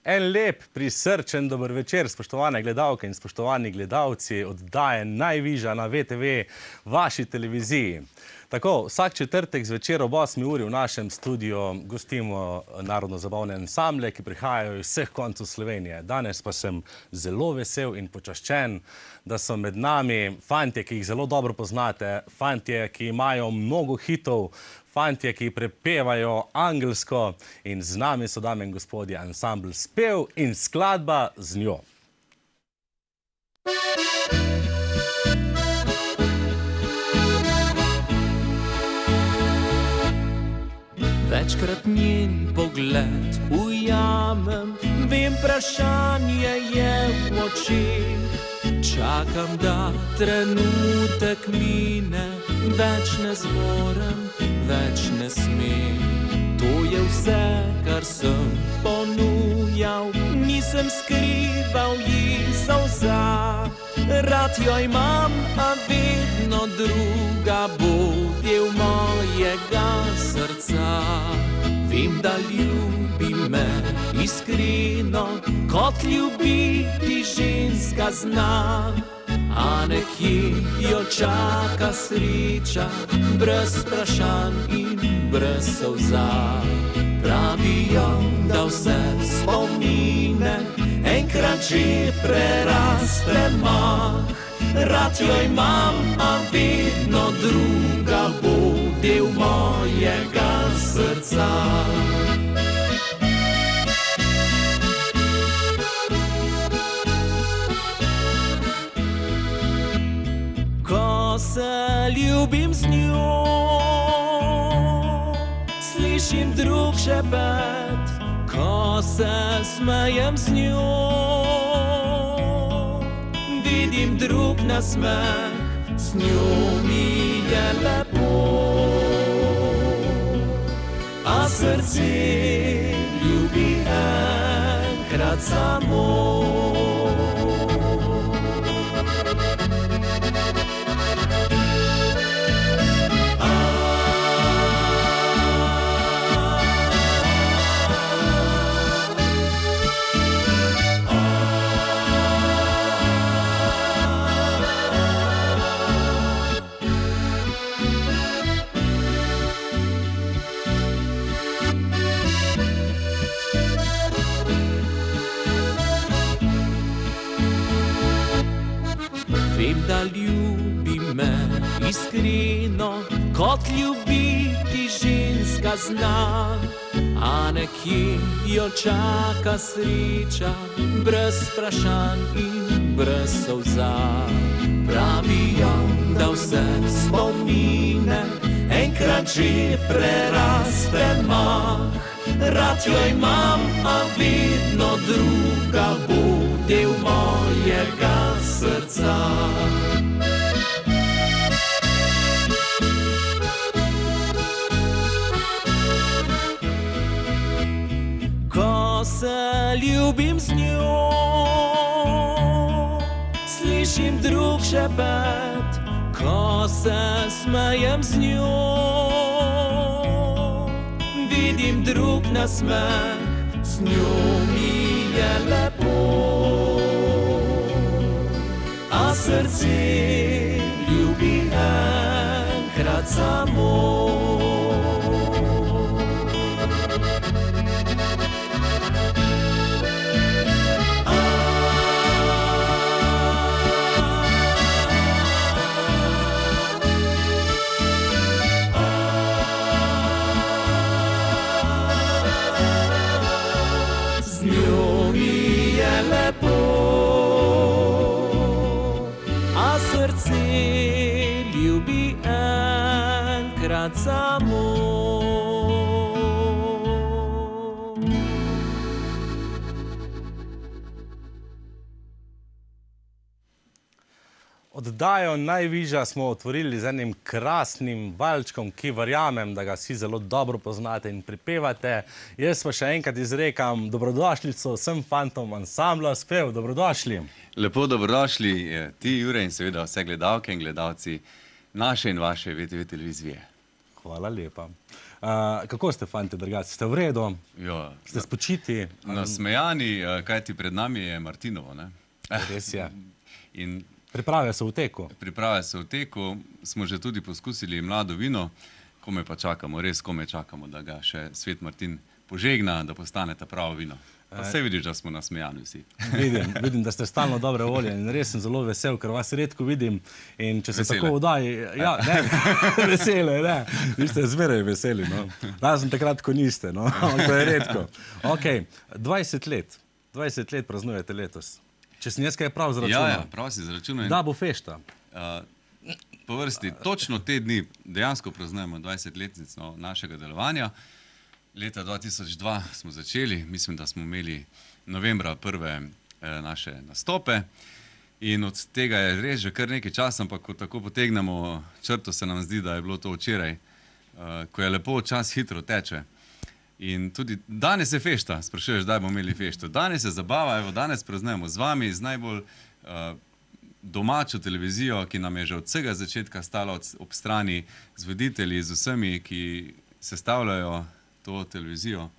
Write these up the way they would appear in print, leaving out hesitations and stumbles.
En lep, prisrčen dober večer, spoštovane gledalke in spoštovani gledalci oddaje Najvižja na VTV, vaši televiziji. Tako, vsak četrtek zvečer ob 8. uri v našem studiu gostimo narodno-zabavne ansamble, ki prihajajo iz vseh koncev Slovenije. Danes pa sem zelo vesel in počaščen, da so med nami fantje, ki jih zelo dobro poznate, fantje, ki imajo mnogo hitov, fantje, ki prepevajo angelsko, in z nami so, dame in gospodje, ansambl Spev in skladba Z njo. Večkrat njen pogled ujamem, vem, vprašanje je v očeh. Čakam, da trenutek mine, več ne zmorem, več ne smem. To je vse, kar sem ponujal, nisem skrival ji solza. Rad jo imam, a vedno druga bo del mojega srca. Vem, da ljubi me iskreno, kot ljubiti ženska zna. A nekje jo čaka sreča, brez vprašanj in brez solza. Pravijo, da vse spomine enkrat že preraste mah. Rad jo imam, a vedno druga bo del mojega srca. Ko se ljubim z njo, slišim drug šepet. Ko se smejem z njo, vidim drug nasmeh. Z njo mi je lepo, a srce ljubi enkrat samo. Vem, da ljubi me iskreno, kot ljubiti ženska zna. A nekje jo čaka sreča, brez vprašanj in brez solza. Pravijo, da vse spomine enkrat že preraste mah. Rad jo imam, a vedno druga bo del mojega srca. Ko se ljubim z njo, slišim drug šepet. Ko se smejem z njo, vidim drug nasmeh. Z njo mi je lepo, a srce ljubi enkrat samo. Z njo mi je lepo, a srce ljubi enkrat enkrat samo. Oddajo Najvižja smo otvorili z enim krasnim valčkom, ki verjamem, da ga vsi zelo dobro poznate in pripevate. Jaz pa še enkrat izrekam dobrodošlico vsem fantom ansambla Spev. Dobrodošli. Lepo dobrodošli ti, Jure, in seveda vse gledalke in gledalci naše in vaše VTV televizije. Hvala lepa. Kako ste, fanti, drugače? Ste v redu? Jo, Ste spočiti? nasmejani, kajti pred nami je Martinovo, ne? Res je. In Priprave so v teku. priprave so v teku, smo že tudi poskusili mlado vino, kome pa čakamo, res kome čakamo, da ga še Svet Martin požegna, da postane ta pravo vino. Pa vse vidiš, da smo nasmejani vsi. Vidim, da ste stalno dobre volje in res sem zelo vesel, ker vas redko vidim in če se Vesele. tako vdaji, ja, ne, vesele, ne, vi ste zmeraj veseli, no. Razen takrat, ko niste, no, to je redko. Ok, 20 let praznujete letos. Če sem jaz kaj prav zračunal. Ja, prav si zračunal. Da bo fešta. Po vrsti, točno te dni dejansko praznujemo 20-letnico našega delovanja. Leta 2002 smo začeli, mislim, da smo imeli novembra prve naše nastope in od tega je res že kar nekaj časa, ampak ko tako potegnemo črto, se nam zdi, da je bilo to včeraj, ko je lepo, čas hitro teče. In tudi danes je fešta, sprašuješ, kdaj bomo imeli fešto. Danes je zabava, evo, danes praznujemo z vami, z najbolj domačo televizijo, ki nam je že od vsega začetka stala ob strani, z voditelji, z vsemi, ki sestavljajo to televizijo,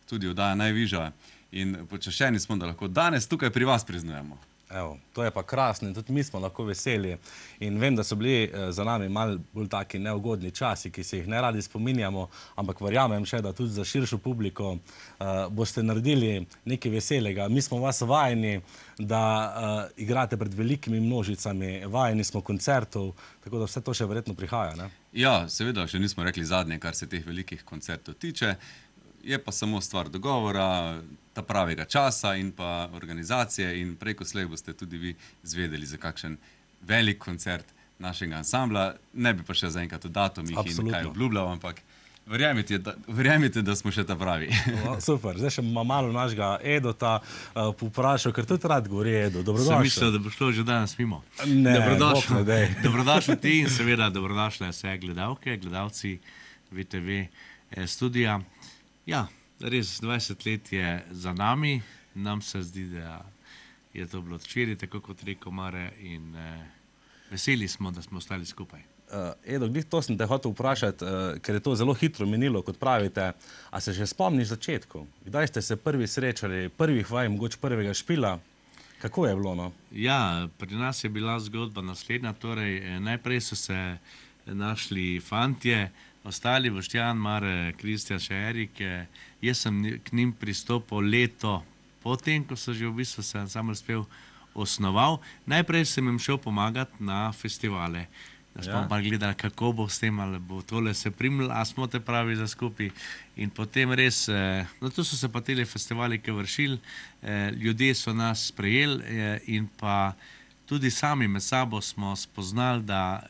tudi oddaja Najvižja. In počaščeni smo, da lahko danes tukaj pri vas praznujemo. Evo, to je pa krasno in tudi mi smo lahko veseli. In vem, da so bili za nami malo bolj taki neugodni časi, ki se jih ne radi spominjamo, ampak verjamem še, da tudi za širšo publiko boste naredili nekaj veselega. Mi smo vas vajeni, da igrate pred velikimi množicami, vajeni smo koncertov, tako da vse to še verjetno prihaja, ne? Ja, seveda, še nismo rekli zadnje, kar se teh velikih koncertov tiče. Je pa samo stvar dogovora, ta pravega časa in pa organizacije in preko slej boste tudi vi zvedeli za kakšen velik koncert našega ansambla. Ne bi pa še zaenkrat o datumih in kaj obljubljal, ampak verjamite, da smo še ta pravi. Super, zdaj še malo našega Edota poprašal, ker tudi rad govori Edo. Dobrodošel. Sem mislil, da bo šlo že danes mimo. Ne, Dobrodošli. bog ne dej. Dobrodošli ti in seveda dobrodošle vse gledalke, gledalci VTV studija. Ja, res 20 let je za nami. Nam se zdi, da je to bilo včeraj, tako kot rekel Mare, in veseli smo, da smo ostali skupaj. Edo, glih to sem te hotel vprašati, ker je to zelo hitro minilo, kot pravite. A se že spomniš začetkov? Kdaj ste se prvi srečali, prvih vaj, mogoče prvega špila? Kako je bilo, no? Ja, pri nas je bila zgodba naslednja. Torej, najprej so se našli fantje, ostali Boštjan, Mare, Kristjan, še Erik. Jaz sem k njim pristopil leto potem, ko so že v bistvu se ansambel Spev osnoval. Najprej sem jim šel pomagati na festivale. Da smo pa gledali, kako bo s tem, ali bo tole se primljalo, a smo te pravi za skupaj. In potem res, no tu so se pa tele festivali, ki vršili, ljudje so nas sprejeli in pa tudi sami med sabo smo spoznali, da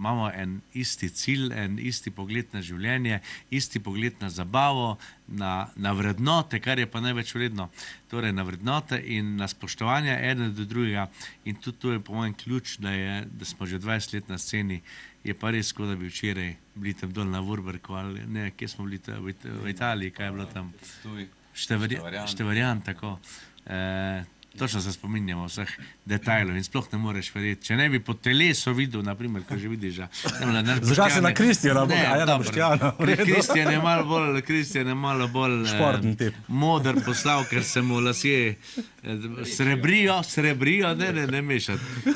imamo en isti cilj, en isti pogled na življenje, isti pogled na zabavo, na vrednote, kar je pa največ vredno. Torej na vrednote in na spoštovanje eden do drugega. In tudi to je po mojem ključ, da smo že 20 let na sceni. Je pa res, kot da bi včeraj bili tam dol na Vurberku ali ne, kje smo bili v Italiji, kaj je bilo tam. Števarjan, tako. Točno se spominjamo vseh detajlov in sploh ne moreš verjeti. Če ne bi po telesu videl, naprimer, ko že vidiš, Zakaj se na Kristjana, a ja, na Boštjana? Kristjan je malo bolj športni tip. Moder poslal, ker se mu lasje srebrijo, ne mešati.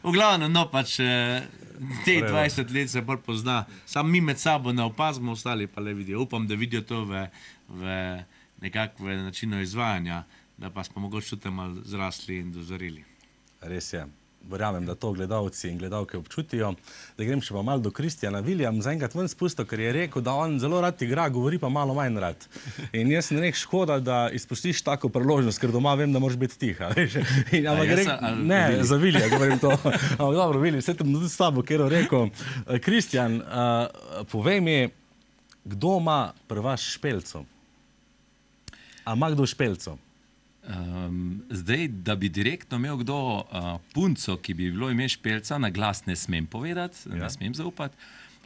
V glavnem, no pač te 20 let se bolj pozna. Sam mi med sabo ne opazimo, ostali pa le vidijo. Upam, da vidijo to v nekakve načinu izvajanja, da pa smo mogoče tudi malo zrasli in dozorili. Res je. verjamem, da to gledalci in gledalke občutijo. Da grem še pa malo do Kristjana. William zaenkrat ven spustil, ker je rekel, da on zelo rad igra, govori pa malo manj rad. In jaz sem rekel, škoda, da izpustiš tako priložnost, ker doma vem, da moraš biti tiha. Ne, za Wilija govorim to. Ampak dobro, Willi, vse tem tudi s tabo, ker je rekel. Kristjan, povej mi, kdo ima pri vas špelco? A ima kdo špelco? Zdaj, da bi direktno imel kdo punco, ki bi bilo ime špelca, na glas ne smem povedati, ne smem zaupati.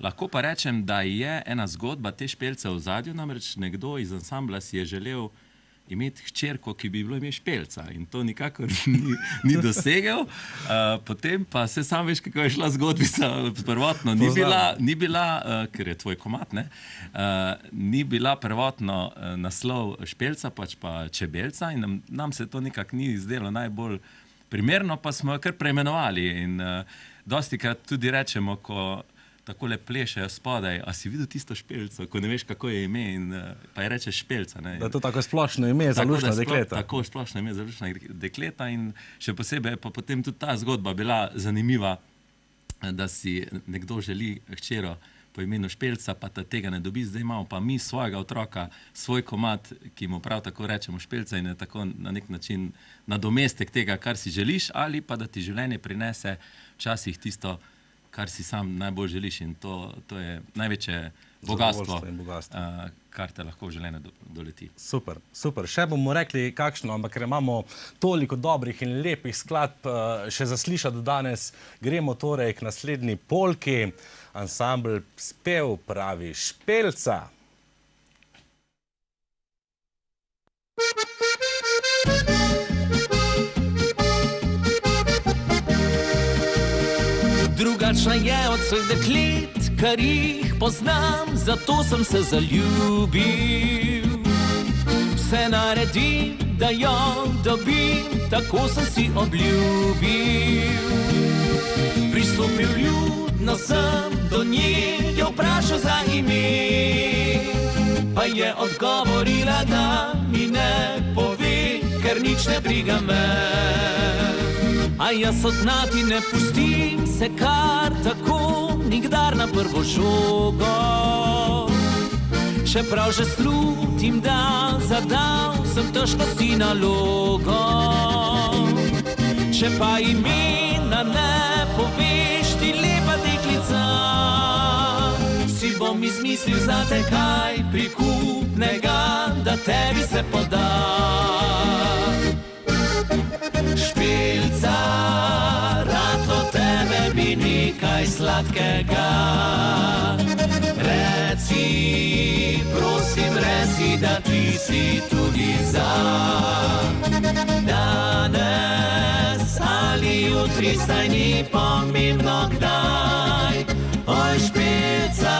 Lahko pa rečem, da je ena zgodba te špelce v zadju, namreč nekdo iz ansambla si je želel imeti hčerko, ki bi bilo ime špelca in to nikakor ni dosegel. Potem pa se sam veš, kako je šla zgodbica prvotno. Ni bila, ker je tvoj komad, ne? Ni bila prvotno naslov špelca, pač pa čebelca in nam se to nekako ni zdelo najbolj primerno, pa smo jo kar preimenovali in dostikrat tudi rečemo, ko takole plešejo spodaj, a si videl tisto špelco, ko ne veš, kako je ime in pa je rečeš špelca. Ne? Da je to tako splošno ime za luštna dekleta. Tako splošno ime za luštna dekleta in še posebej pa potem tudi ta zgodba bila zanimiva, da si nekdo želi hčero po imenu špelca, pa tega ne dobi. Zdaj imamo pa mi svojega otroka, svoj komad, ki mu prav tako rečemo špelca in je tako na nek način nadomestek tega, kar si želiš, ali pa da ti življenje prinese včasih tisto, kar si sam najbolj želiš in to je največje bogatstvo, kar te lahko v življenju doleti. Super, super. Še bomo rekli kakšno, ampak ker imamo toliko dobrih in lepih skladb še zaslišati danes, gremo torej k naslednji polki. Ansambl Spev pravi Špelca. Drugačna je od vseh deklet, kar jih poznam, zato sem se zaljubil. Vse naredim, da jo dobim, tako sem si obljubil. Pristopil ljudno sem do nje, jo vprašal za ime, pa je odgovorila, da mi ne pove, ker nič ne briga me. A jaz odnati ne pustim se kar tako, nikdar na prvo žogo. Čeprav že slutim, da zadal sem težko si nalogo. Če pa imena ne poveš, ti lepa deklica, si bom izmislil zate kaj prikupnega, da tebi se poda. Špelca, rad od tebe bi nekaj sladkega. Reci, prosim, reci, da ti si tudi za. Danes ali jutri, saj ni pomembno kdaj. Oj, špelca,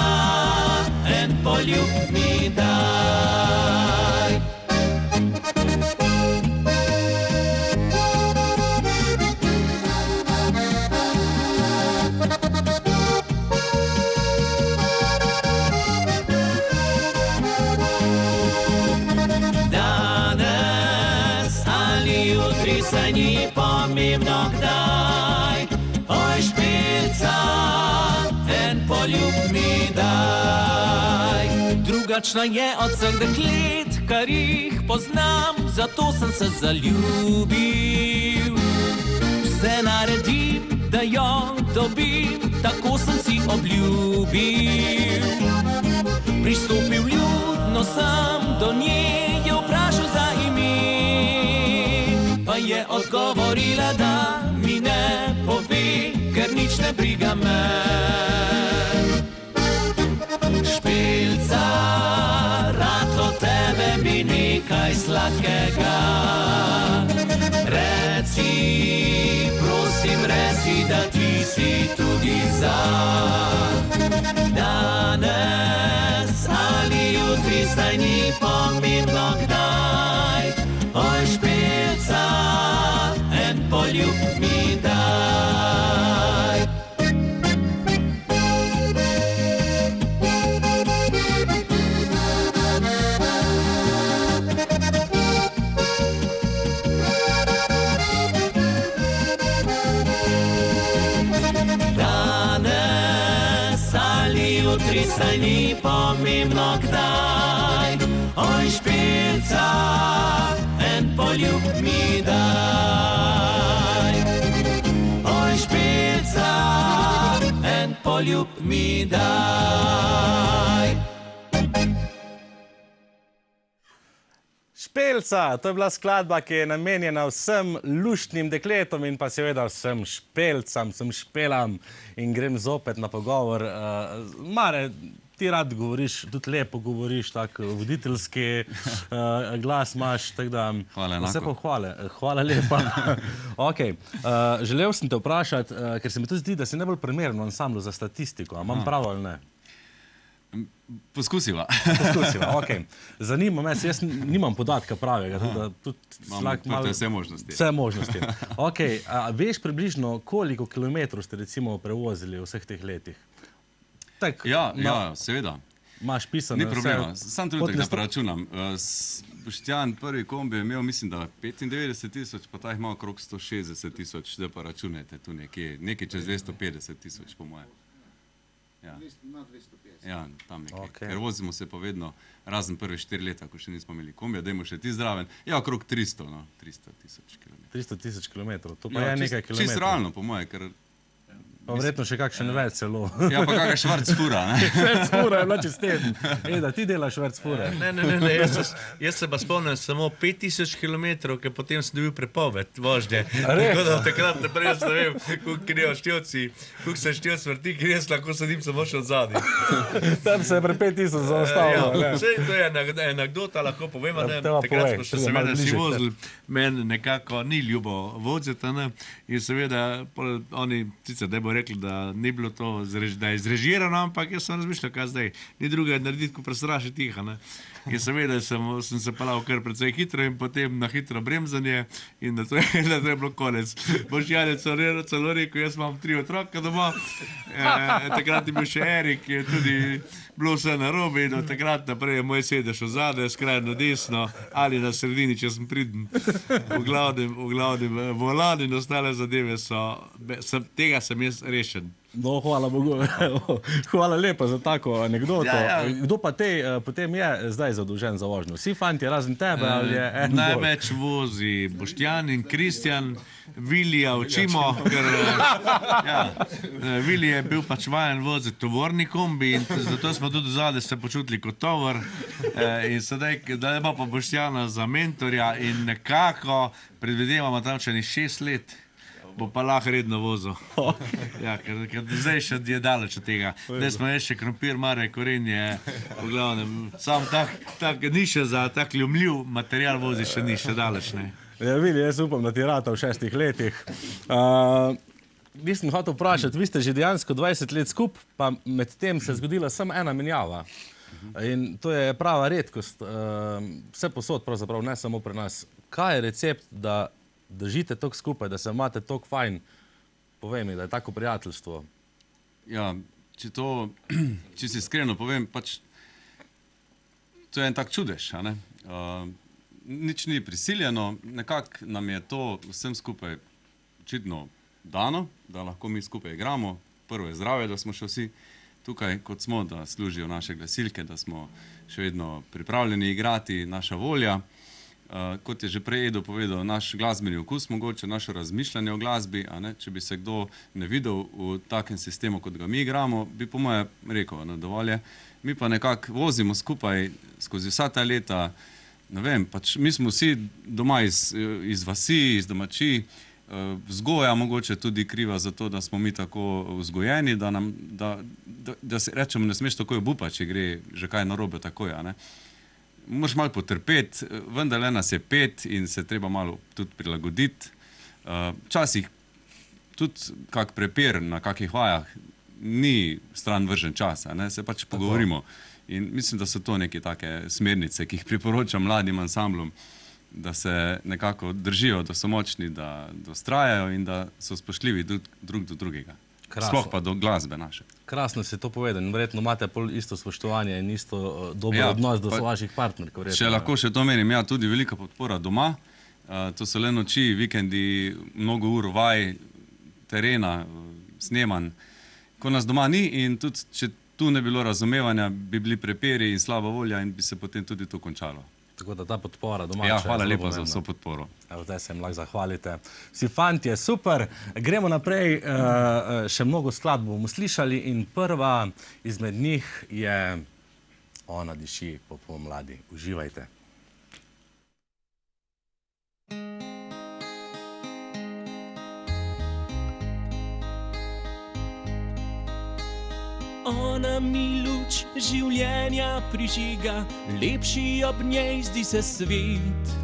en poljub mi daj. Saj ni pomembno kdaj. Oj, špelca, en poljub mi daj. Drugačna je od vseh deklet, kar jih poznam, zato sem se zaljubil. Vse naredim, da jo dobim, tako sem si obljubil. Pristopil ljudno sem do nje, jo vprašal za ime, je odgovorila, da mi ne pove, ker nič ne briga me. Špelca, rad od tebe bi nekaj sladkega. Reci, prosim, reci, da ti si tudi za. Danes ali jutri, saj ni pomembno kdaj. Oj, špelca, en poljub mi daj. jutri, saj ni pomembno kdaj. Oj, špilca, en poljub mi daj. Oj, špilca, en poljub mi daj. Špelca, to je bila skladba, ki je namenjena vsem luštnim dekletom in pa seveda vsem špelcam, vsem špelam. In grem zopet na pogovor. Mare, ti rad govoriš, tudi lepo govoriš, tak voditeljski glas imaš, tako da... Hvala enako. Vse pohvale. Hvala lepa. Ok, želel sem te vprašati, ker se mi tudi zdi, da si najbolj primeren v ansamblu za statistiko. A imam prav ali ne? Poskusiva. Poskusiva, ok. Zanima me, jaz nimam podatka pravega, tudi slak malo... Imate vse možnosti. Vse možnosti. Ok, a veš približno, koliko kilometrov ste recimo prevozili v vseh teh letih? Tak, Ja, seveda. Imaš pisano Ni problema. vse... Sam trenutek, da preračunam. Boštjan, prvi kombi je imel, mislim, da 95 tisoč, pa ta jih ima okrog 160 tisoč, zdaj pa računajte tu nekaj čez 250 tisoč, po moje. Ja, tam nekaj. Okej. Ker vozimo se pa vedno, razen prve 4 leta, ko še nismo imeli kombija, dajmo še ti zdraven. Ja, okrog 300, no, 300 tisoč kilometrov. 300 tisoč kilometrov, to pa je nekaj kilometrov. Čist realno, po moje, ker... Pa verjetno še kakšen več celo. Ja, pa kakšna švarcfura, ne? Švarcfura je bila čez teden. Eda, ti delaš švarcfure. Ne, jaz se pa spomnim samo 5000 km, ker potem sem dobil prepoved vožnje. Tako da takrat naprej jaz ne vem, koliko se števci vrti, ker jaz lahko sedim samo še od zadnji. Tam se je pre 5000 zaostalo. To je anekdota, lahko povem, Ja, ne, te pa takrat povej, smo še pride malo seveda si bližje k vozili, meni nekako ni ljubo voziti, ne, in seveda pol oni sicer ne bo rekli, da ni bilo to, da je zrežirano, ampak jaz sem razmišljal, kaj zdaj, ni druga narediti, ko prestrašiti jih, ne. In seveda sem se pelal kar precej hitro in potem na hitro bremzanje in da to je bilo konec. Boštjan je celo rekel, jaz imam 3 otroka doma, takrat je bil še Erik, je tudi bilo vse narobe in od takrat naprej je moj sedež ozadaj, skrajno desno ali na sredini, če sem priden. V glavnem volan in ostale zadeve tega sem jaz rešen. No, hvala Bogu. Hvala lepa za tako anekdoto. Ja. Kdo pa potem je zdaj zadolžen za vožnjo? Vsi fantje razen tebe ali je en bolj? Največ vozi Boštjan in Kristjan, Vilija učimo, ker Vili je bil pač vajen voziti tovorni kombi in zato smo tudi zadaj se počutili kot tovor. In sedaj, da ima pa Boštjana za mentorja in nekako predvidevamo tam še 6 let, bo pa lahko redno vozil. Ja, ker zdaj še je daleč od tega. Zdaj smo še krompir, mare, korenje, v glavnem. Sam tak ni še za tak ljubljivý material vozi, še ni, še daleč, ne. Ja, Vili, jaz upam, da ti rata v 6 letih. Nisem hotel vprašati, vi ste že dejansko 20 let skup, pa med tem se je zgodila samo ena menjava. In to je prava redkost. Vse posod pravzaprav, ne samo pri nas. Kaj je recept, da držite toliko skupaj, da se imate toliko fajn? Povej mi, da je tako prijateljstvo. Ja, če si iskreno povem, pač to je en tak čudež, a ne? Nič ni prisiljeno, nekako nam je to vsem skupaj očitno dano, da lahko mi skupaj igramo. Prvo je zdravje, da smo še vsi tukaj, kot smo, da služijo naše glasilke, da smo še vedno pripravljeni igrati, naša volja. Kot je že prej Edo povedal, naš glasbeni okus, mogoče naše razmišljanje o glasbi, a ne, če bi se kdo ne videl v takem sistemu, kot ga mi igramo, bi po moje rekel, no, dovolj je. Mi pa nekako vozimo skupaj skozi vsa ta leta, ne vem, pač mi smo vsi doma iz vasi, iz domačij, vzgoja mogoče tudi kriva za to, da smo mi tako vzgojeni, da si rečemo, ne smeš takoj obupati, če gre že kaj narobe takoj, a ne. Moraš malo potrpeti, vendar nas je 5 in se treba malo tudi prilagoditi. Včasih tudi kak prepir na kakih vajah ni stran vržen čas, ne? Se pač pogovorimo. In mislim, da so to neke take smernice, ki jih priporočam mladim ansamblom, da se nekako držijo, da so močni, da vztrajajo in da so spoštljivi drug do drugega. Sploh pa do glasbe naše. Krasno si to povedal in verjetno imate isto spoštovanje in isto dober odnos do vaših partnerk. Če lahko še to menim, ja, tudi velika podpora doma. To so le noči, vikendi, mnogo ur vaj, terena, snemanj. Ko nas doma ni in tudi, če tu ne bilo razumevanja, bi bili prepiri in slaba volja in bi se potem tudi to končalo. Tako da ta podpora domača. Ja, hvala je zelo lepa za pomembna. vso podporo. Evo, zdaj se jim lahko zahvalite. Vsi fantje, super. Gremo naprej, še mnogo skladb bomo slišali in prva izmed njih je Ona diši po pomladi. Uživajte. Ona mi luč življenja prižiga, lepši ob njej zdi se svet.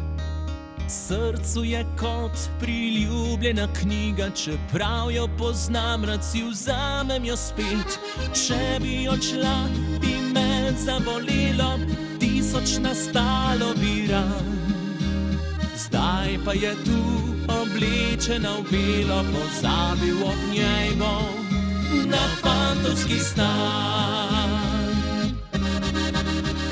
Srcu je kot priljubljena knjiga, čeprav jo poznam, rad si vzamem jo spet. Če bi odšla, bi me zabolelo, 1000 nastalo bi ran. Zdaj pa je tu oblečena v belo, pozabil ob njej bom na fantovski stan.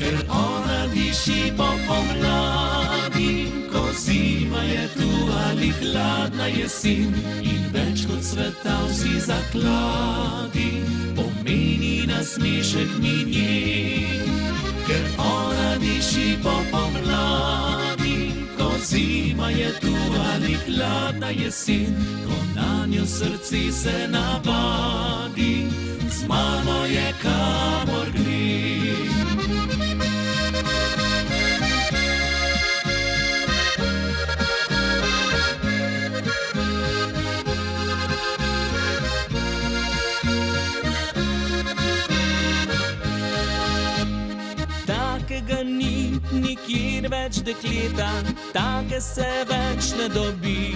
Ker ona diši po pomladi, ko zima je tu ali hladna jesen, in več kot sveta vsi zakladi, pomeni nasmešek mi njen. Ker ona diši po pomladi, ko zima je tu ali hladna jesen, ko nanjo srce se navadi, z mano je kamor gre. Takega ni nikjer več dekleta, take se več ne dobi.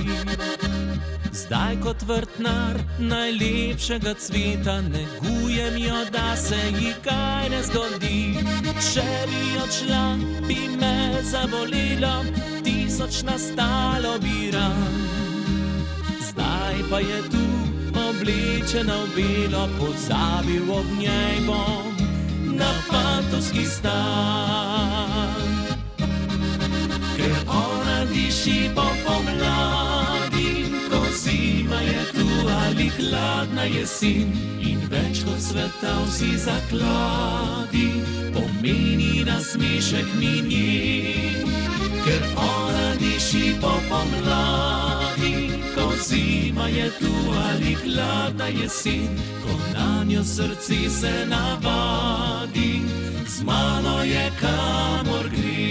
Zdaj kot vrtnar najlepšega cveta, negujem jo, da se ji kaj ne zgodi. Če bi odšla, bi me zabolelo, 1000 nastalo bi ran. Zdaj pa je tu oblečena v belo, pozabil ob njej bom na fantovski stan. Ker ona diši po pomladi, ko zima je tu ali hladna jesen, in več kot sveta vsi zakladi, pomeni nasmešek mi njen. Ker ona diši po pomladi, ko zima je tu ali hladna jesen, ko nanjo srce se navadi, z mano je kamor gre.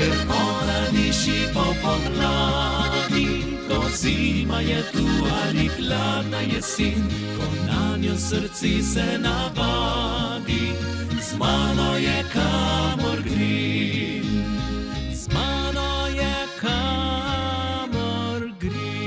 Ker ona diši po pomladi, ko zima je tu ali hladna jesen, ko nanjo srce se navadi, z mano je kamor gre. Z mano je kamor gre.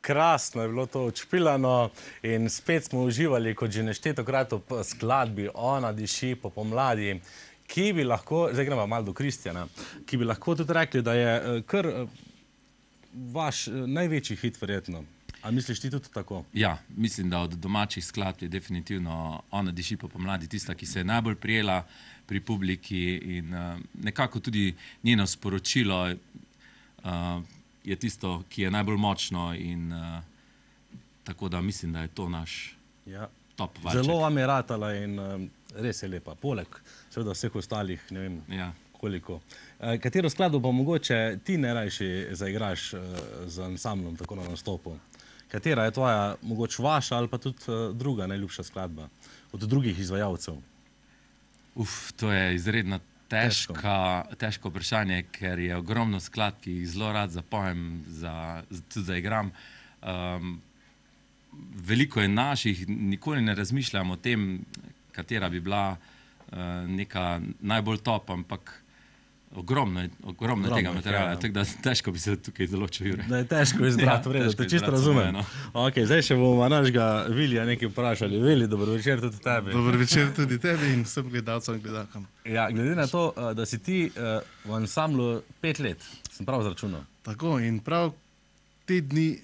Krasno je bilo to odšpilano in spet smo uživali, kot že neštetokrat v skladbi Ona diši po pomladi, ki bi lahko, zdaj gremo malo do Kristjana, ki bi lahko tudi rekli, da je kar vaš največji hit verjetno. A misliš ti tudi tako? Ja, mislim, da od domačih skladb je definitivno Ona diši po pomladi tista, ki se je najbolj prijela pri publiki in nekako tudi njeno sporočilo je tisto, ki je najbolj močno in tako da mislim, da je to naš top valček. Zelo vam je ratala in res je lepa. Poleg seveda vseh ostalih, ne vem koliko. Katero skladbo pa mogoče ti najrajši zaigraš z ansamblom tako na nastopu? Katera je tvoja, mogoče vaša ali pa tudi druga najljubša skladba od drugih izvajalcev? To je izredno težko vprašanje, ker je ogromno skladb, ki jih zelo rad zapojem, tudi zaigram. Veliko je naših, nikoli ne razmišljam o tem, katera bi bila neka najbolj top, ampak ogromno je tega materiala, tako da težko bi se tukaj zaločil, Jure. Da je težko izbrati, v redu, te čisto razumem. Ok, zdaj še bomo našega Vilija nekaj vprašali. Vili, dober večer tudi tebi. Dober večer tudi tebi in vsem gledalcem in gledalkam. Ja, glede na to, da si ti v ansamblu 5 let, Sem prav zračunal. Tako, in prav te dni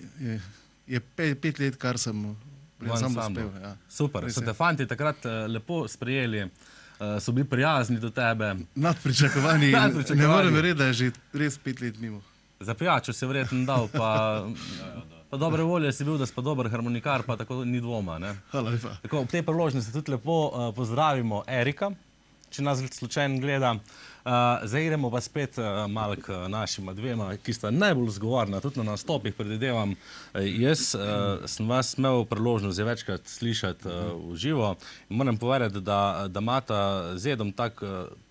je 5 let, kar sem sam uspel. Ja. Super, Res so je. te fanti takrat lepo sprejeli, so bili prijazni do tebe. Nad pričakovanji. Nad pričakovanji. Ne morem verjeti, da je že res 5 let mimo. Za pijačo si verjetno dal, pa dobre volje si bil, da si pa dober harmonikar, pa tako ni dvoma. Ne? Hvala lepa. Tako, ob tej priložnosti tudi lepo pozdravimo Erika, če nas slučajno gleda. Zdaj idemo pa spet malo k našima dvema, ki sta najbolj zgovorna, tudi na nastopih predvidevam. Jaz sem vas imel priložnost že večkrat slišati v živo in moram povedati, da imata z Edom tak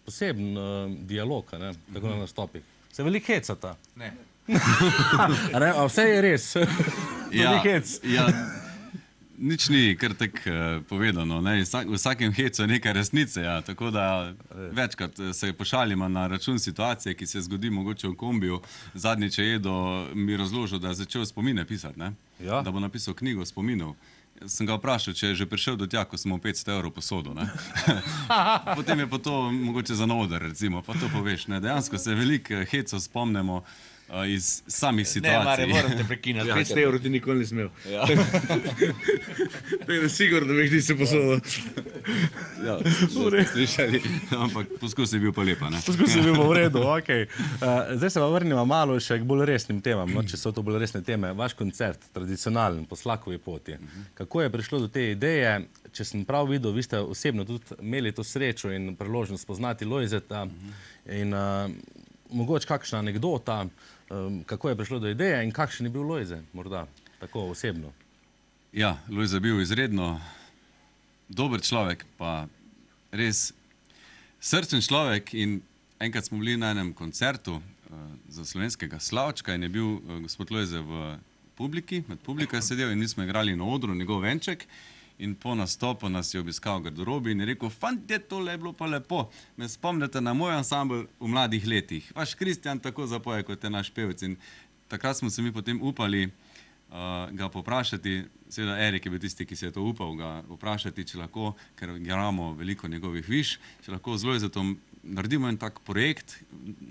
poseben dialog, ne, tako na nastopih. Se veliko hecata. Ne. A vse je res. Ja, Veliko hec. ja, nič ni kar tako povedano. Ne? V vsakem hecu je nekaj resnice. Ja? Tako da večkrat se pošalimo na račun situacije, ki se zgodi mogoče v kombiju. Zadnjič je Edo mi razložil, da je začel spomine pisati. Ne? Ja. Da bo napisal knjigo spominov. Sem ga vprašal, če je že prišel do tja, ko sem mu 500 evrov posodil. Potem je pa to mogoče za oder, recimo, pa to poveš. Ne? Dejansko se veliko hecov spomnimo iz samih situacij. moram te prekinati. 500 evrov ti nikoli ni smel. Ja. Tako da sigurno, da bi se posodil. Ja, slišali, ampak poskus je bil pa lepa. Ne? Poskus je bil v redu, ok. Zdaj se pa vrnimo malo še k bolj resnim temam, no, če so to bolj resne teme. Vaš koncert, tradicionalen, po Slakovi poti. Kako je prišlo do te ideje? Če sem prav videl, vi ste osebno tudi imeli to srečo in priložnost spoznati Lojzeta in mogoče kakšna anekdota, kako je prišlo do ideje in kakšen je bil Lojze, morda, tako osebno. Ja, Lojze je bil izredno dober človek, pa res srčen človek in enkrat smo bili na enem koncertu za slovenskega slavčka in je bil gospod Lojze v publiki, med publiko je sedel in mi smo igrali na odru njegov venček in po nastopu nas je obiskal v garderobi in je rekel, fantje, tole je bilo pa lepo, me spomnite na moj ansambl v mladih letih. Vaš Kristjan tako zapoje, kot je naš pevec in takrat smo se mi potem upali ga poprašati, seveda Erik je bil tisti, ki se je to upal, ga vprašati, če lahko, ker igramo veliko njegovih viž, če lahko z Lojzetom naredimo en tak projekt,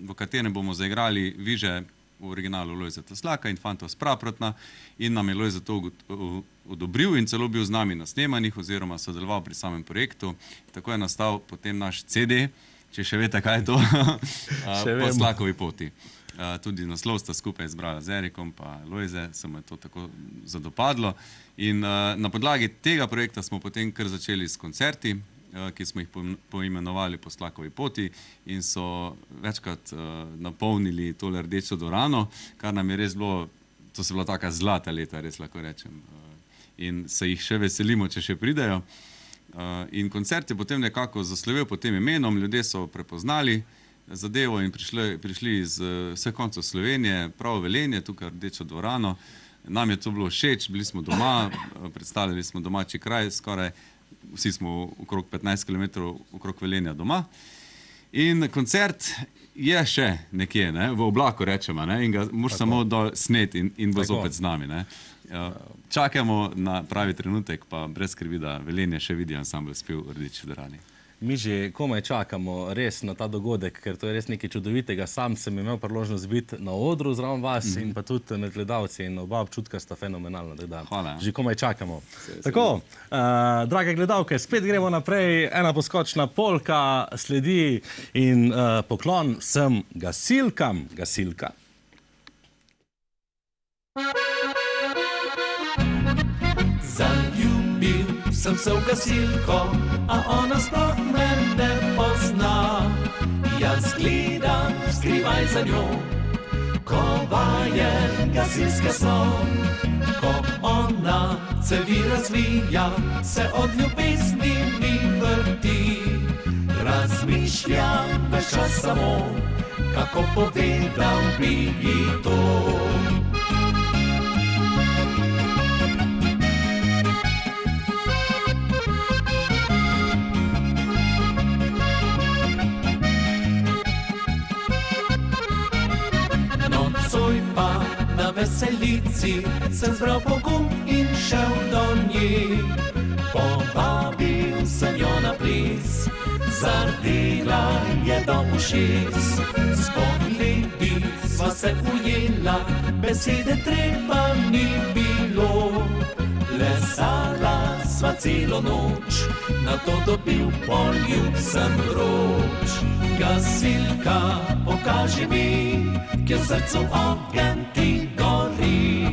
v katerem bomo zaigrali viže v originalu Lojzeta Slaka in Fantov s Praprotna in nam je Lojzet to odobril in celo bil z nami na snemanjih oziroma sodeloval pri samem projektu. Tako je nastal potem naš CD, če še veste, kaj je to, po Slakovi poti. Tudi naslov sta skupaj izbrala z Erikom pa Lojze, se mu je to tako zadopadlo. In na podlagi tega projekta smo potem kar začeli s koncerti, ki smo jih poimenovali po Slakovi poti in so večkrat napolnili tole rdečo dvorano, kar nam je res bilo, to so bila taka zlata leta, res lahko rečem. In se jih še veselimo, če še pridejo. In koncert je potem nekako zaslovel pod tem imenom, ljudje so prepoznali zadevo in prišli iz vseh koncev Slovenije, prav v Velenje, tukaj rdečo dvorano. Nam je to bilo všeč, bili smo doma, predstavljali smo domači kraj, skoraj vsi smo okrog 15 km okrog Velenja doma. In koncert je še nekje, ne, v oblaku rečemo, ne, in ga moraš samo dol sneti in bo zopet z nami. Ne. Čakamo na pravi trenutek, pa brez skrbi, da Velenje še vidi ansambl Spev v rdeči dvorani. Mi že komaj čakamo res na ta dogodek, ker to je res nekaj čudovitega. Sam sem imel priložnost biti na odru zraven vas in pa tudi med gledalci in oba občutka sta fenomenalna. Hvala. Že komaj čakamo. Tako, drage gledalke, spet gremo naprej. Ena poskočna polka sledi in poklon vsem gasilkam. Gasilka. Zaljubil sem se v gasilko, a ona sploh me ne pozna. Jaz gledam skrivaj za njo, ko vaje gasilske so. Ko ona cevi razvija, se od ljubezni mi vrti. Razmišljam ves čas samo, kako povedal bi ji to. Pa na veselici sem zbral pogum in šel do nje. Povabil sem jo na ples, zardela je do ušes. S pogledi sva se ujela, besede treba ni bilo. Plesala sva celo noč, na to dobil poljubcem vroč. Gasilka, pokaži mi, kje v srcu ogenj ti gori.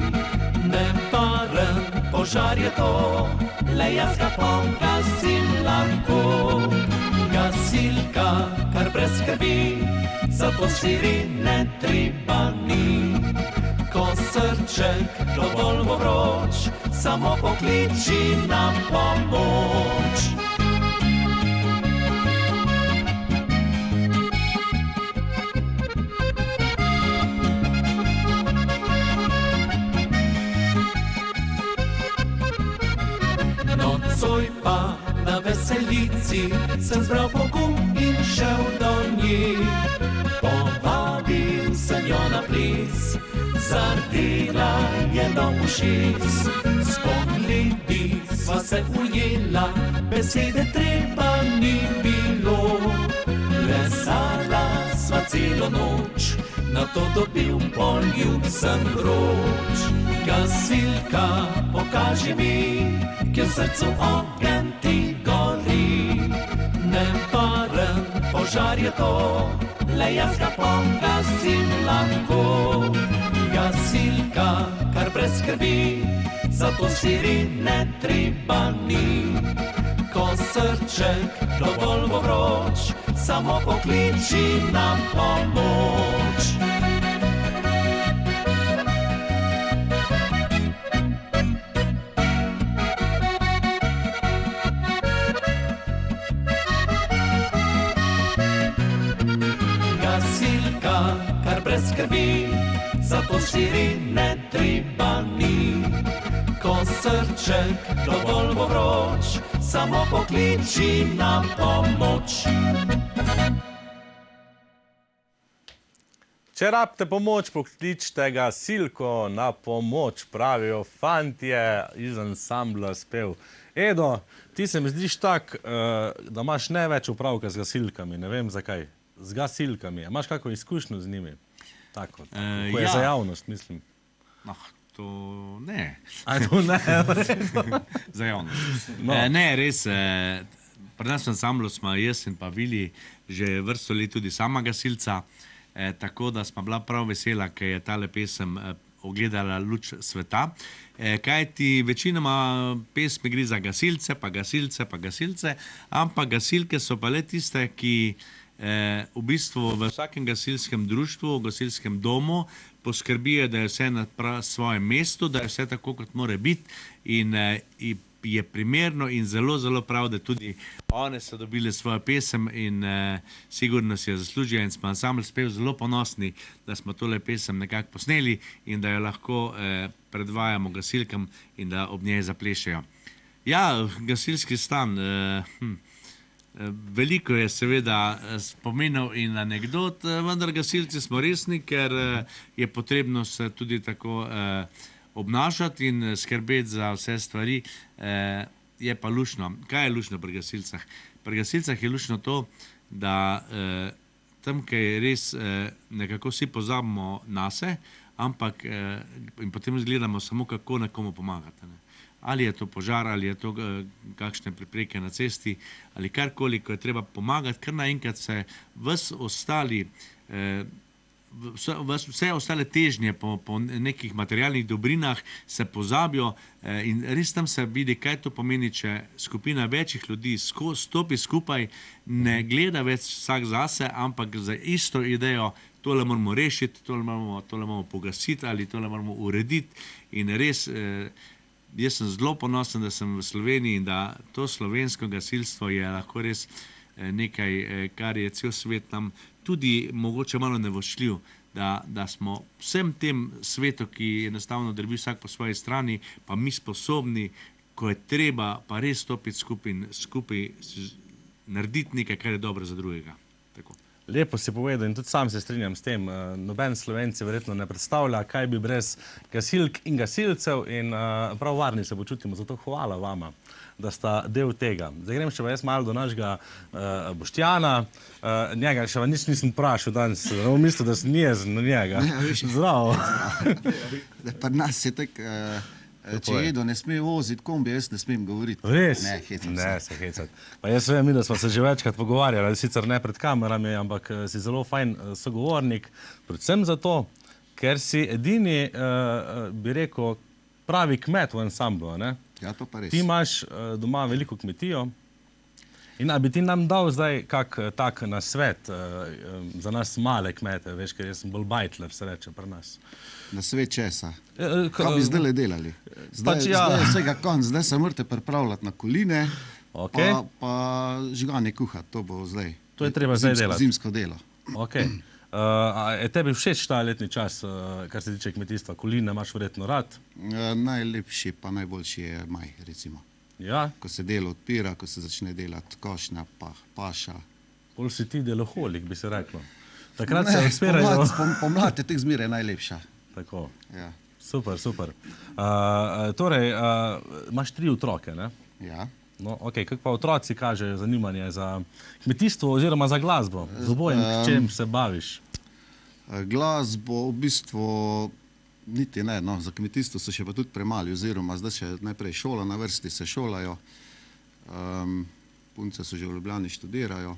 Nevaren požar je to, le jaz ga pogasim lahko. Gasilka, kar brez skrbi, zato sirene treba ni. Ko srček dovolj bo vroč, samo pokliči na pomoč. Nocoj pa na veselici sem zbral pogum in šel do njih. Povabil sem jo na ples, zardela je do ušes. S pogledi sva se ujela, besede treba ni bilo. Plesala sva celo noč, na to dobil poljubcem vroč. Gasilka, pokaži mi, kje v srcu ogenj ti gori. Nevaren požar je to, le jaz ga pogasim lahko. Gasilka, kar brez skrbi, zato sirene treba ni. Ko srček dovolj bo vroč, samo pokliči na pomoč. Gasilka, kar brez skrbi, zato sirene treba ni. Ko srček dovolj bo vroč, samo pokliči na pomoč. Če rabite pomoč, pokličite gasilko na pomoč, pravijo fantje iz ansambla Spev. Edo, ti se mi zdiš tak, da imaš največ opravka z gasilkami, ne vem zakaj. Z gasilkami. Imaš kakšno izkušnjo z njimi? Tako, ko je za javnost, mislim. To ne. To ne. Za javnost. Ne, res. Pri nas v ansamblu smo jaz in pa Vili že vrsto let tudi sama gasilca, tako da smo bila prav vesela, ker je tale pesem ogledala luč sveta. Kaj ti večinoma pesmi gre za gasilce, pa gasilce, ampak gasilke so pa le tiste, ki v bistvu v vsakem gasilskem društvu, v gasilskem domu poskrbijo, da je vse na svojem mestu, da je vse tako, kot mora biti in je primerno in zelo, zelo prav, da tudi one so dobile svojo pesem in sigurno si jo zaslužijo in smo ansambl Spev zelo ponosni, da smo tole pesem nekako posneli in da jo lahko predvajamo gasilkam in da ob njej zaplešejo. Ja, gasilski stan. Veliko je seveda spominov in anekdot, vendar gasilci smo resni, ker je potrebno se tudi tako obnašati in skrbeti za vse stvari, je pa luštno. Kaj je luštno pri gasilcah? Pri gasilcah je luštno to, da tam, kaj je res, nekako vsi pozabimo nase, ampak in potem gledamo samo, kako nekomu pomagati. Ne? Ali je to požar, ali je to kakšne prepreke na cesti, ali karkoli, ko je treba pomagati, kar naenkrat se vse ostale težnje po nekih materialnih dobrinah se pozabijo in res tam se vidi, kaj to pomeni, če skupina večjih ljudi stopi skupaj, ne gleda več vsak zase, ampak za isto idejo, tole moramo rešiti, tole moramo pogasiti ali tole moramo urediti in res jaz sem zelo ponosen, da sem v Sloveniji in da to slovensko gasilstvo je lahko res nekaj, kar je cel svet nam tudi mogoče malo nevošljiv, da smo vsem tem svetu, ki enostavno drvi vsak po svoji strani, pa mi sposobni, ko je treba pa res stopiti skupaj narediti nekaj, kar je dobro za drugega. Tako. Lepo si povedal in tudi sam se strinjam s tem. Noben Slovenci verjetno ne predstavlja, kaj bi brez gasilk in gasilcev in prav varni se počutimo. Zato hvala vama, da sta del tega. Zdaj grem še pa jaz malo do našega Boštjana. Njega še nič nisem vprašal danes. Mislim, da sem jezen na njega. Zdravo. Pri nas je tako, če jedo ne sme voziti kombi, jaz ne smem govoriti. Res? Ne, hecam se. Ne, se hecat. Pa jaz vem, da smo se že večkrat pogovarjali, sicer ne pred kamerami, ampak si zelo fajn sogovornik, predvsem zato, ker si edini, bi rekel, pravi kmet v ansamblu, ne? Ja, to pa res. Ti imaš doma veliko kmetijo in a bi ti nam dal zdaj kak tak nasvet za nas male kmete, veš, ker jaz sem bolj bajtler, se reče pri nas. Na svet česa. Kaj bi zdaj delali? Zdaj je vsega konc, zdaj se morate pripravljati na koline, pa žganje kuhati, to bo zdaj. To je treba zdaj delati. Zimsko delo. Ok. Je tebi všeč ta letni čas, kar se tiče kmetijstva? Koline imaš verjetno rad? Najlepši pa najboljši je maj, recimo. Ja? Ko se delo odpira, ko se začne delati košnja, pa paša. Bolj si ti deloholik, bi se reklo. Takrat se odpirajo. Pomlad je teh zmeraj najlepša. Tako. Ja. Super, super. Torej, imaš 3 otroke, ne? Ja. No, ok, kako pa otroci kažejo zanimanje za kmetijstvo oziroma za glasbo? Z obojem, k čem se baviš? Glasbo v bistvu niti ne, no, za kmetijstvo so še pa tudi premali, oziroma zdaj še najprej šola na vrsti se šolajo, punce so že v Ljubljani študirajo,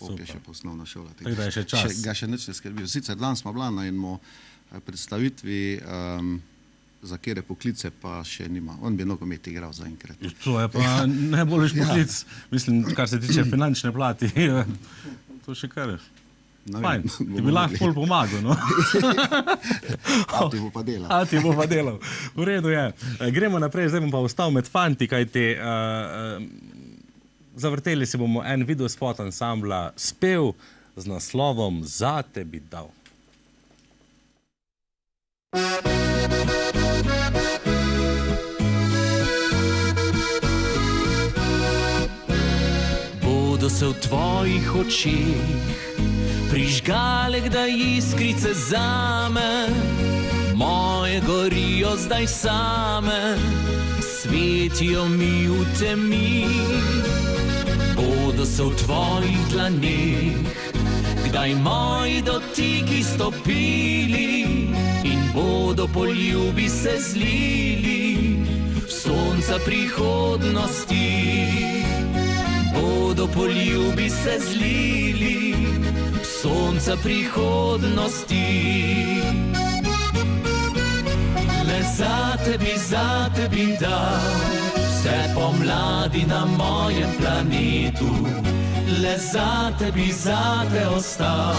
pop je še pa osnovna šola. Tako da je še čas. Ga še nič ne skrbijo. Sicer danes smo bila na enemu predstavitvi, za kere poklice pa še nima. On bi nogomet igral zaenkrat. To je pa najboljši poklic, mislim, kar se tiče finančne plati. To še kar je. Fajn, ti bi lahko pol pomagal, no? A ti bo pa delal. A ti bo pa delal. V redu je. Gremo naprej, zdaj bom pa ostal med fanti, kajti zavrteli si bomo en videospot ansambla Spev z naslovom Zate bi dal. Bodo se v tvojih očih prižgale kdaj iskrice zame, moje gorijo zdaj same, svetijo mi v temi. Bodo se v tvojih dlaneh kdaj moji dotiki stopili in bodo poljubi se zlili v sonca prihodnosti. Bodo poljubi se zlili v sonca prihodnosti. Le zate bi dal vse pomladi na mojem planetu. Le zate bi ostal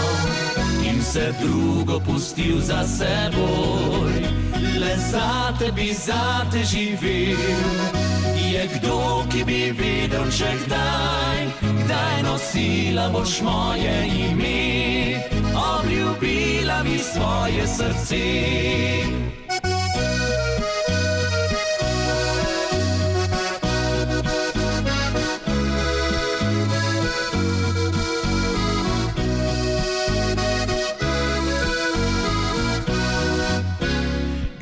in vse drugo pustil za seboj. Le zate bi živel. Je kdo, ki bi vedel, če kdaj nosila boš moje ime, obljubila mi svoje srce.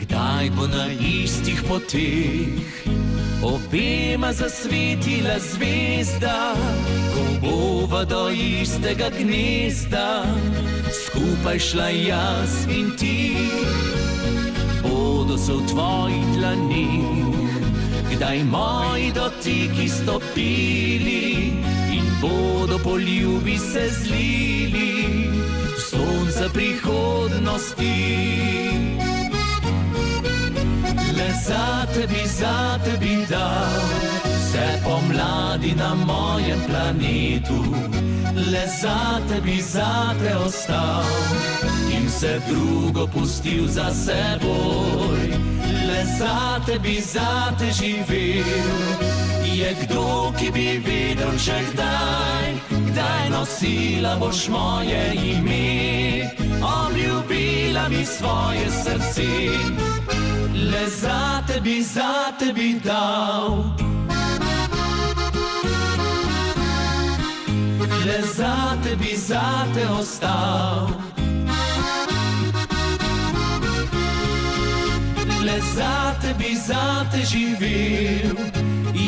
Kdaj bo na istih poteh obema zasvetila zvezda, ko bova do istega gnezda skupaj šla jaz in ti. Bodo se v tvojih dlaneh kdaj moji dotiki stopili in bodo poljubi se zlili v sonca prihodnosti. Le zate bi dal vse pomladi na mojem planetu. Le zate bi ostal in vse drugo pustil za seboj. Le zate bi živel. Je kdo, ki bi vedel, če kdaj nosila boš moje ime, obljubila mi svoje srce. Le zate bi dal. Le zate bi zate ostal. Le zate bi zate živel.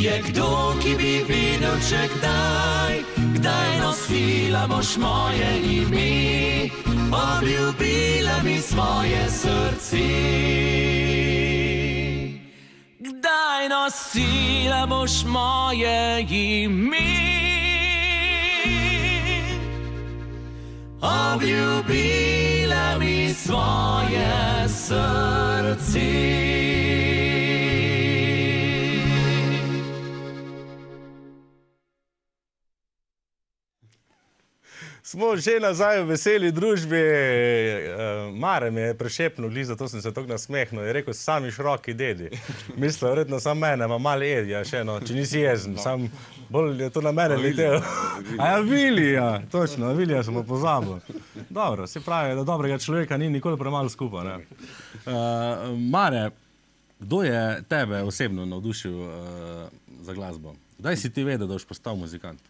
Je kdo, ki bi videl, če kdaj nosila boš moje ime, obljubila mi svoje srce. Kdaj nosila boš moje ime, obljubila mi svoje srce. Smo že nazaj v veseli družbi. Mare mi je prešepnil, zato sem se tako nasmehnil. Je rekel, sami široki dedi. Mislil, verjetno sam mene, ima malo jedja še eno, če nisi jezen. Sam bolj je to na mene letel. A ja, Vilija, točno, Vilija sem pozabil. Dobro, se pravi, da dobrega človeka ni nikoli premalo skupaj, ne. Mare, kdo je tebe osebno navdušil za glasbo? Kdaj si ti vedel, da boš postal muzikant?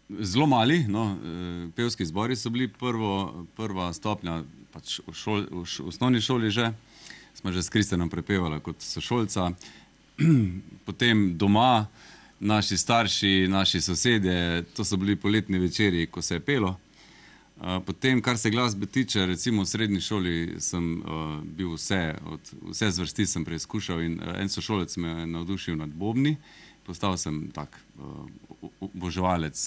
Zelo mali, no, pevski zbori so bili prva stopnja, pač v osnovni šoli že, smo že s Kristjanom prepevali kot sošolca, potem doma, naši starši, naši sosedje, to so bili poletni večeri, ko se je pelo. Potem, kar se glasbe tiče, recimo v srednji šoli sem bil vse zvrsti sem preizkušal in en sošolec me je navdušil nad bobni. Postal sem tak oboževalec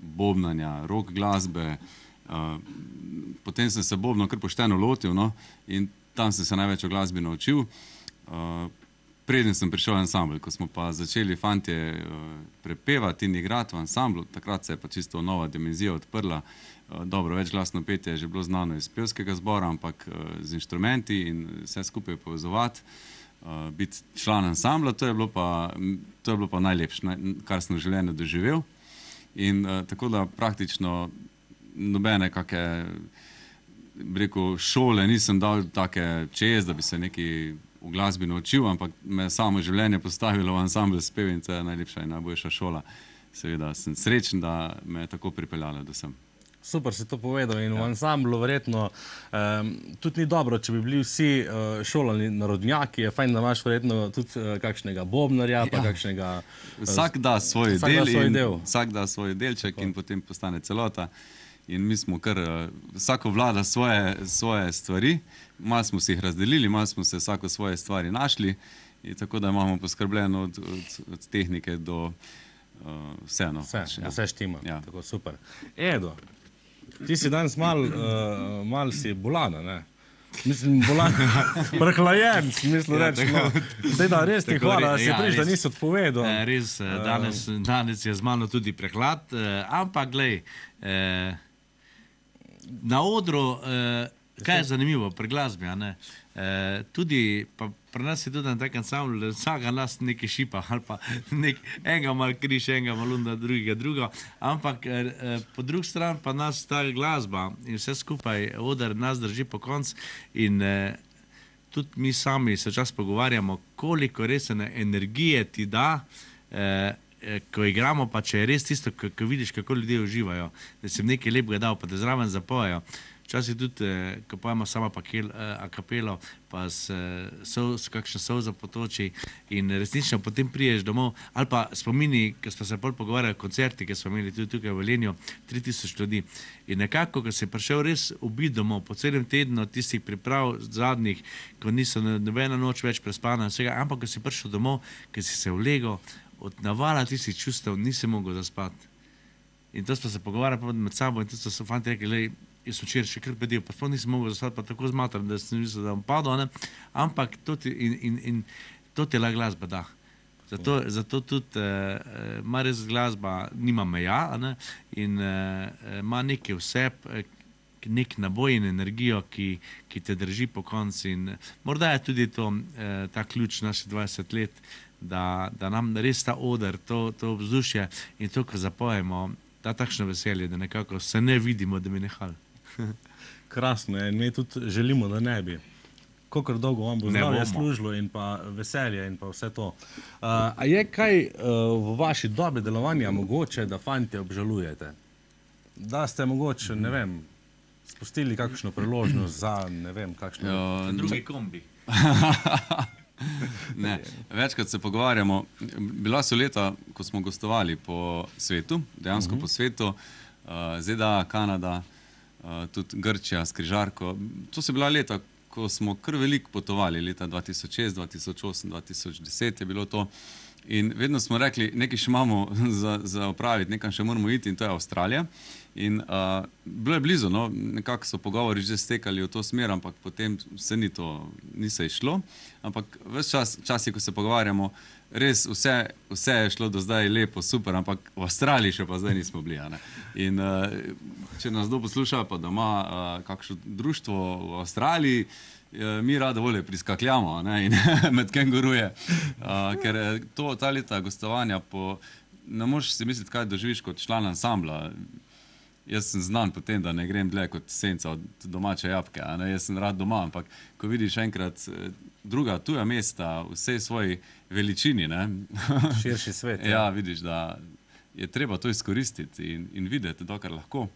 bobnanja, rock glasbe. Potem sem se bobno kar pošteno lotil, no, in tam sem se največ o glasbi naučil. Preden sem prišel v ansambl, ko smo pa začeli fantje prepevati in igrati v ansamblu, takrat se je pa čisto nova dimenzija odprla. Dobro, večglasno petje je že bilo znano iz pevskega zbora, ampak z inštrumenti in vse skupaj povezovati. Biti član ansambla, to je bilo pa najlepše, kar sem v življenju doživel. In tako da praktično nobene kake, bi rekel, šole nisem dal take čez, da bi se nekaj v glasbi naučil, ampak me samo življenje postavilo v ansambl spev in to je najlepša in najboljša šola. Seveda sem srečen, da me je tako pripeljala do sem. Super si to povedal in v ansamblu verjetno tudi ni dobro, če bi bili vsi šolani narodnjaki, je fajn, da imaš verjetno tudi kakšnega bobnarja, pa kakšnega... Vsak da svoj del delček in potem postane celota. In mi smo kar, vsako vlada svoje stvari, malo smo si jih razdelili, malo smo se vsako svoje stvari našli, in tako da imamo poskrbljeno od tehnike do vseeno. Vse štima, tako super. Edo, ti si danes mal si bolana, ne? Mislim, bolan, prehlajen, mislim reči. Zdaj da, res ti hvala, da si prišel, da nisi odpovedal. Res, danes je z mano tudi prehlad, ampak glej, na odru, kaj je zanimivo pri glasbi, a ne? Tudi, pa pri nas je tudi na tak ansambl, da vsaka nas nekaj šipa, ali pa enega mal križ, enega mal unda, drugega drugo, ampak po drugi strani pa nas ta glasba in vse skupaj oder nas drži po konc in tudi mi sami se čas pogovarjamo, koliko resne energije ti da, ko igramo, pa če je res tisto, ko vidiš, kako ljudje uživajo, da si nekaj lepega dal, pa da zraven zapojejo. Včasih tudi, ko pojemo sama a kapelo, pa kakšna solza potoči in resnično potem priješ domov, ali pa spomini, ko smo se bolj pogovarjali o koncerti, ki smo imeli tudi tukaj v Velenju, 3000 ljudi. In nekako, ko si prišel res ubit domov, po celem tednu tistih priprav zadnjih, ko niso nobena noč več prespana, vsega, ampak ko si prišel domov, ko si se vlegel, od navala tistih čustev nisi mogel zaspati. In to smo se pogovarjali med sabo in tudi so fanti rekli, jaz včeraj še kar bedel, pa sploh nisem mogel zaspati, pa tako zmatram, da sem mislil, da bom padel, ne? Ampak to ti la glasba da. Zato tudi ima res glasba, nima meja, ne? In ima nekaj vseb, nek naboj in energijo, ki te drži po konci. In morda je tudi to ta ključ naših 20 let, da nam res ta oder, to vzdušje in to, ko zapojemo, da takšno veselje, da nekako se ne vidimo, da bi nehali. Krasno je in mi tudi želimo, da ne bi. kolikor dolgo vam bo zdravje služilo in pa veselje in pa vse to. A je kaj v vaši dobi delovanja mogoče, da fantje obžalujete? Da ste mogoče, ne vem, spustili kakšno priložnost za, ne vem, kakšno... Drugi kombi. Ne, večkrat se pogovarjamo. Bila so leta, ko smo gostovali po svetu, dejansko po svetu, ZDA, Kanada, tudi Grčija s križarko. To so bila leta, ko smo kar veliko potovali, leta 2006, 2008, 2010 je bilo to. In vedno smo rekli, nekaj še imamo za opraviti, nekam še moramo iti, in to je Avstralija. In bilo je blizu, no, nekako so pogovori že stekali v to smer, ampak potem se ni se išlo. Ampak ves časi, ko se pogovarjamo, res vse je šlo do zdaj lepo, super, ampak v Avstraliji še pa zdaj nismo bili. Ne? In če nas kdo posluša, pa da ima kakšno društvo v Avstraliji, mi rado volje priskakljamo, ne, in med kenguruje, ker ta leta gostovanja ne možeš si misliti, kaj doživiš kot član ansambla. Jaz sem znan po tem, da ne grem dlje kot senca od domače jabke, ne, jaz sem rad doma, ampak ko vidiš enkrat druga tuja mesta v vsej svoji veličini, ne, širši svet. Ja, vidiš, da je treba to izkoristiti in videti, dokar lahko.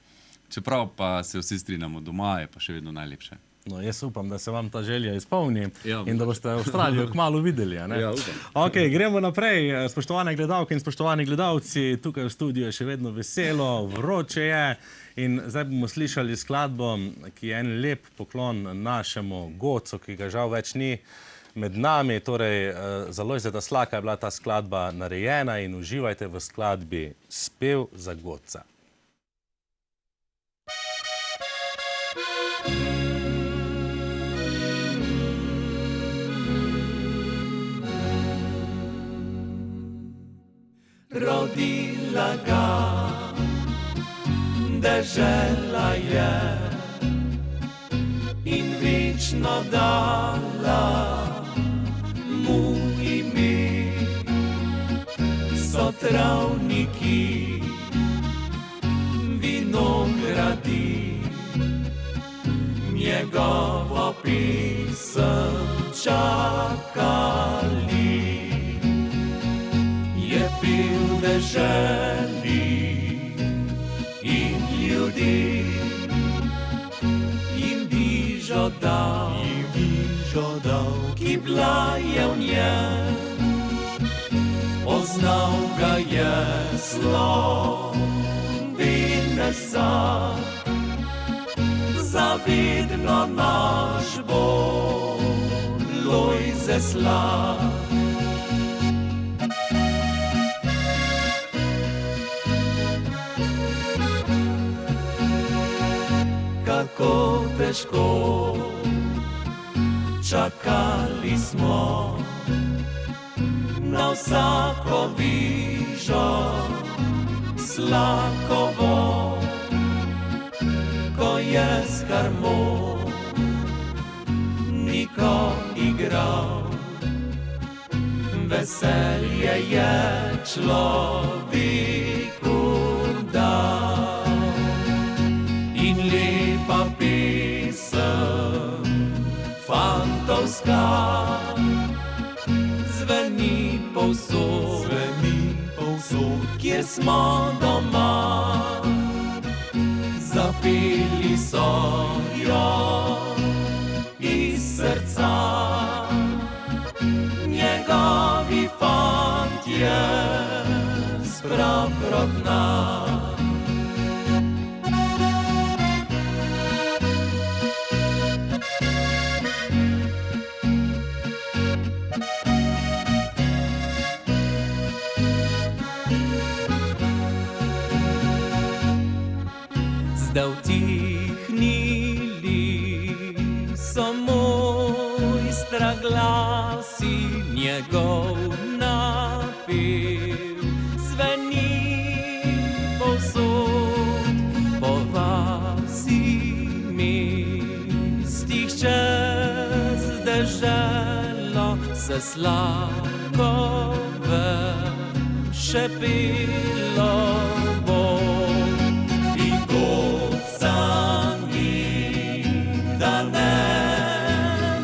Čeprav pa se vsi strinjamo, doma je pa še vedno najlepše. No, jaz upam, da se vam ta želja izpolni in da boste Avstralijo kmalu videli. Ja, upam. Ok, gremo naprej. Spoštovane gledalke in spoštovani gledalci, tukaj v studiu je še vedno veselo, vroče je in zdaj bomo slišali skladbo, ki je en lep poklon našemu Gocu, ki ga žal več ni med nami. Torej, za Lojzeta Slaka je bila ta skladba narejena in uživajte v skladbi Spev za Goca. Rodila ga dežela je in večno dala mu ime. So travniki, vinogradi, njegovo pesem čakali. Je bil deželi in ljudi in dižo dal, ki bila je v njem. Poznal ga je slovenesa, zavedno naš bo Lojze Slak. Kako težko čakali smo na vsako vižo Slakovo, ko je s harmoniko igral. Veselje je človeku dal in lepa pesem fantovska zveni povsod, kjer smo doma. Zapeli so jo iz srca njegovi fantje z Praprotna. Da utihnili so mojstra glasi, njegov napev zveni povsod po vasi mestih čez deželo se Slakove šepelo bo. Da ne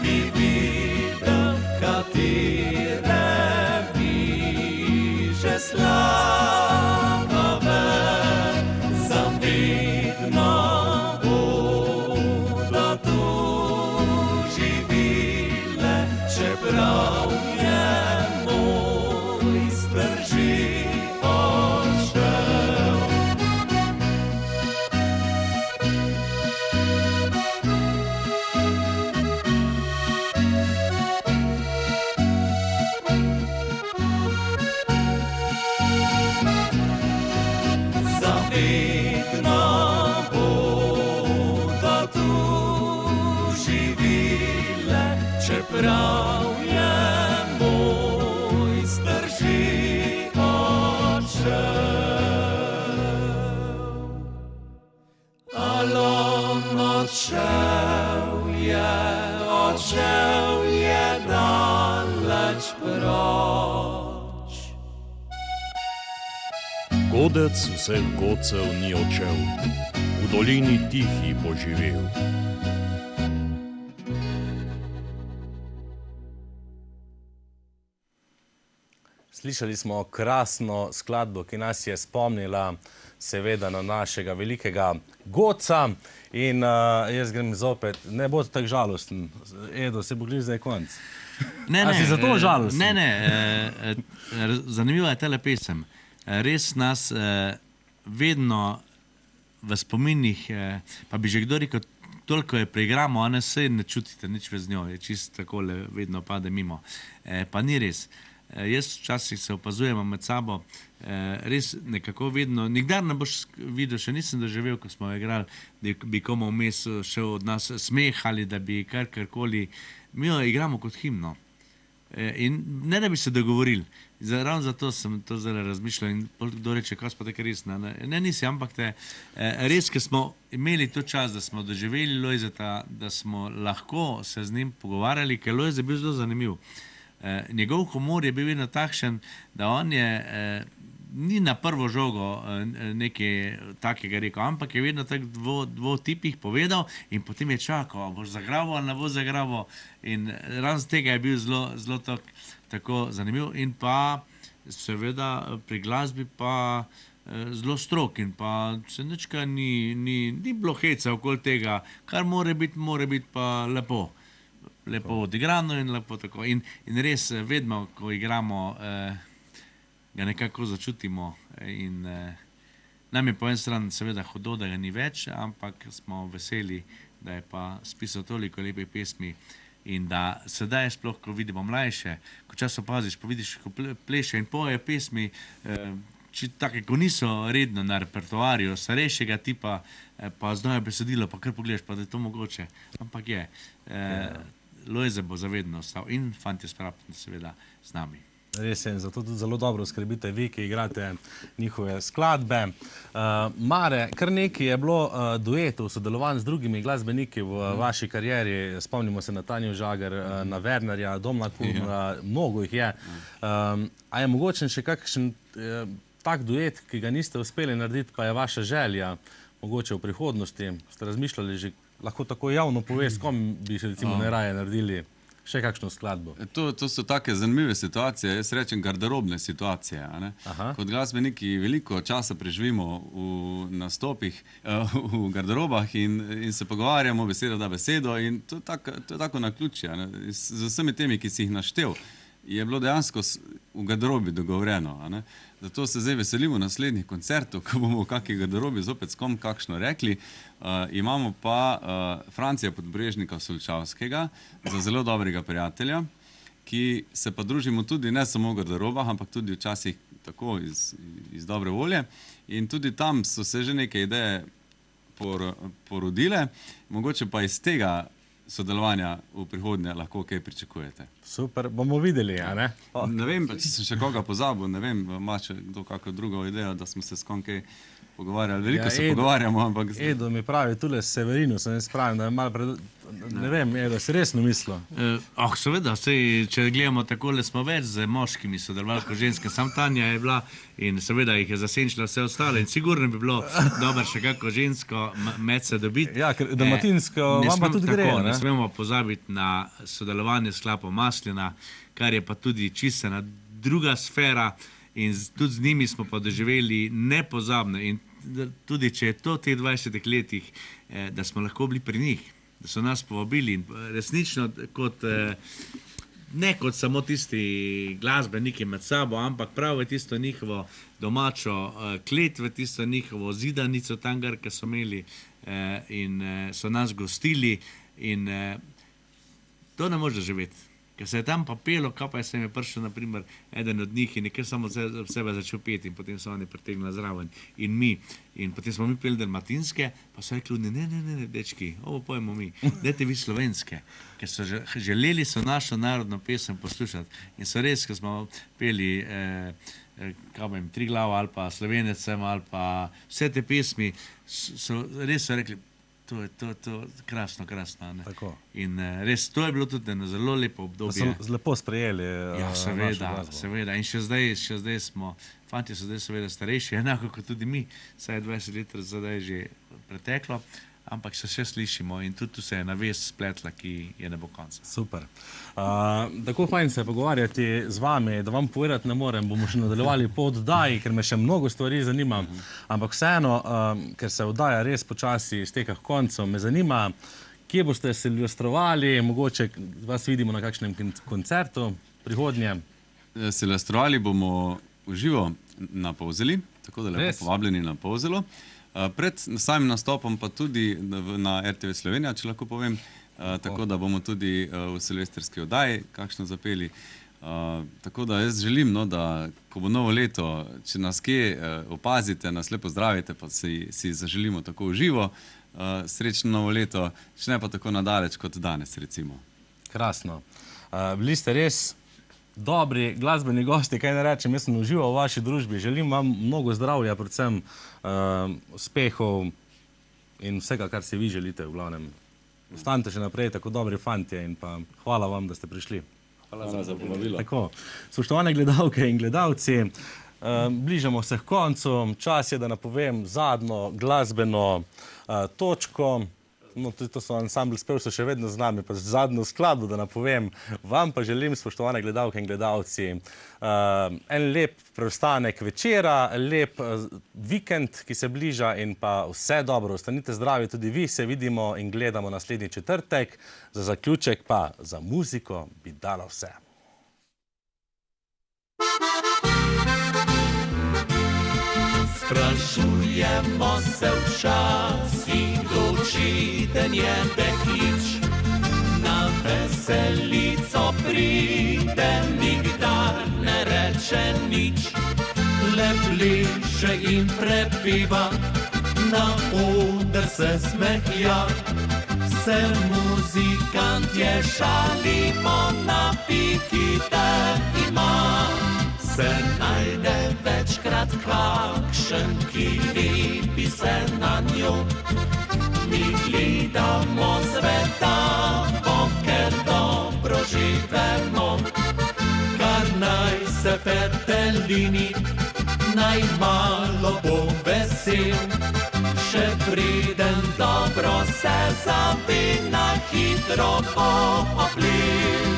bi živile, čeprav je moj strži odšel. Alon odšel je daleč proč. Godec vseh godcev ni odšel, v dolini tihi poživel. Slišali smo krasno skladbo, ki nas je spomnila seveda na našega velikega godca. In jaz grem zopet, ne bo tako žalosten. Edo, se bo gledal zdaj konc. A si zato žalosten? Ne, zanimiva je tale pesem. Res nas vedno v spominih, pa bi že kdo rekel, toliko je preigramo, a ne se ne čutite nič več z njo, je čisto takole, vedno pade mimo. Pa ni res. Jaz včasih se opazujemo med sabo, res nekako vedno, nikdar ne boš videl, še nisem doživel, ko smo igrali, da bi komu vmes šel od nas smeh ali da bi karkoli. Mi jo igramo kot himno. In ne da bi se dogovorili. Ravno zato sem to zdaj razmišljal in kdo reče, kaj pa tako res. Ne nisi, ampak res, ker smo imeli to čas, da smo doživeli Lojzeta, da smo lahko se z njim pogovarjali, ker Lojzet je bil zelo zanimiv. Njegov humor je bil vedno takšen, da on je ni na prvo žogo nekaj takega rekel, ampak je vedno tako dvotipih povedal in potem je čakal, boš zagrabil ali ne boš zagrabil. In ravno z tega je bil zelo tako zanimiv. In pa seveda pri glasbi pa zelo strog in pa se nička ni bilo heca okoli tega, kar more biti pa lepo odigrano in lepo tako. In res vedno, ko igramo, ga nekako začutimo in nam je po en stran seveda hudo, da ga ni več, ampak smo veseli, da je pa spisal toliko lepe pesmi in da sedaj sploh, ko vidimo mlajše, ko čas opaziš, pa vidiš, ko pleše in poje pesmi, take, ko niso redno na repertoarju, starejšega tipa, pa zdaj je besedilo, pa kar pogledaš, pa da je to mogoče. Ampak je. Lojze bo zavedno ostal in fantje sprapno seveda z nami. Res je, zato tudi zelo dobro skrbite vi, ki igrate njihove skladbe. Mare, kar nekaj je bilo duetov, sodelovanj z drugimi glasbeniki v vaši karieri. Spomnimo se na Tanjo Žagar, na Wernerja, Domna Kun, mnogo jih je. A je mogoče še kakšen tak duet, ki ga niste uspeli narediti, pa je vaša želja, mogoče v prihodnosti? Ste razmišljali že, lahko tako javno povesti, s kom bi še recimo najraje naredili še kakšno skladbo? To so take zanimive situacije, jaz rečem garderobne situacije. Kot glasbeniki veliko časa preživimo v nastopih, v garderobah in se pogovarjamo, beseda da besedo in to je tako naključje. Z vsemi temi, ki si jih naštel, je bilo dejansko v garderobi dogovorjeno. Zato se zdaj veselimo naslednjih koncertov, ko bomo v kakšni garderobi zopet s kom kakšno rekli. Imamo pa Francija Podbrežnika Solčavskega za zelo dobrega prijatelja, ki se pa družimo tudi ne samo v garderobah, ampak tudi včasih tako iz dobre volje. In tudi tam so se že neke ideje porodile, mogoče pa iz tega sodelovanja v prihodnje lahko kaj pričakujete. Super, bomo videli, a ne? Ne vem, če sem še koga pozabil, ne vem, ima še kdo kakšno drugo idejo, da smo se s kom kaj pogovarjali. Veliko se pogovarjamo, ampak... Edo mi pravi, tule s Severinu sem jaz pravim, da je malo Ne vem, Edo, si resno mislil? Seveda, če gledamo takole, smo več z moškimi sodelovali kot ženske. Sam Tanja je bila in seveda jih je zasenčila vse ostale in sigurno bi bilo dobro še kako žensko med se dobiti. Ja, ker dalmatinsko vam pa tudi gre, ne? Ne smemo pozabiti na sodelovanje s Klapom Maslina, kar je pa tudi čisto ena druga sfera in tudi z njimi smo pa doživeli nepozabno in tudi če je to v teh 20 letih, da smo lahko bili pri njih, da so nas povabili in resnično ne kot samo tisti glasbeniki med sabo, ampak prav v tisto njihovo domačo klet, v tisto njihovo zidanico tangar, ki so imeli in so nas gostili in to ne može živeti. ker se je tam pa pelo, kaj pa se mi je prišel, naprimer, eden od njih in nekaj samo sebe začel peti in potem so oni pritegnili zraven in mi. In potem smo mi peli dalmatinske, pa so rekli, ne, dečki, ovo pojemo mi, dajte vi slovenske, ker so želeli so našo narodno pesem poslušati. In so res, ko smo peli Triglav ali pa Slovenecem ali pa vse te pesmi, so rekli, to je krasno. In res, to je bilo tudi eno zelo lepo obdobje. So lepo sprejeli. Ja, seveda. In še zdaj smo, fantje so zdaj seveda starejši, enako kot tudi mi, saj je 20 let zdaj že preteklo, ampak se še slišimo in tudi se je navez spletla, ki je ne bo konca. Super. Tako fajn se pogovarjati z vami, da vam povedati ne morem, bomo še nadaljevali po oddaji, ker me še mnogo stvari zanima, ampak vseeno, ker se oddaja res počasi izteka k koncu, me zanima, kje boste silvestrovali, mogoče vas vidimo na kakšnem koncertu prihodnje. Silvestrovali bomo v živo na Polzeli, tako da lepo povabljeni na Polzelo. Pred samim nastopom pa tudi na RTV Slovenija, če lahko povem, tako da bomo tudi v silvestrski oddaji kakšno zapeli. Tako da jaz želim, da ko bo novo leto, če nas kje opazite, nas lepo zdravite, pa si zaželimo tako v živo, srečno novo leto, če ne pa tako nadaleč kot danes, recimo. Krasno. Bili ste res dobri glasbeni gosti, kaj ne rečem, jaz sem užival v vaši družbi. Želim vam mnogo zdravja, predvsem uspehov in vsega, kar si vi želite v glavnem. Ostanite še naprej tako dobri fantje in pa hvala vam, da ste prišli. Hvala za povabilo. Tako, spoštovane gledalke in gledalci, bližamo se k koncu. Čas je, da napovem zadnjo glasbeno točko. No, to so ansambl Spev, so še vedno z nami, pa zadnjo skladbo, da napovem. Vam pa želim, spoštovane gledalke in gledalci, en lep preostanek večera, lep vikend, ki se bliža in pa vse dobro. Ostanite zdravi tudi vi, se vidimo in gledamo naslednji četrtek. Za zaključek pa za muziko bi dala vse. Sprašujemo se včasih, kdočiten je deklič. Na veselico pride, nikdar ne reče nič. Le pleše in prepiva, na oder se smehlja. Se muzikantje šalimo, napitite ima. Se najde večkrat kakšen, ki lepi se na njo. Mi gledamo zvedavo, ker dobro živemo. Kar naj se petelini, naj malo bo vesel. Še preden dobro se zavina, hitro bo oblil.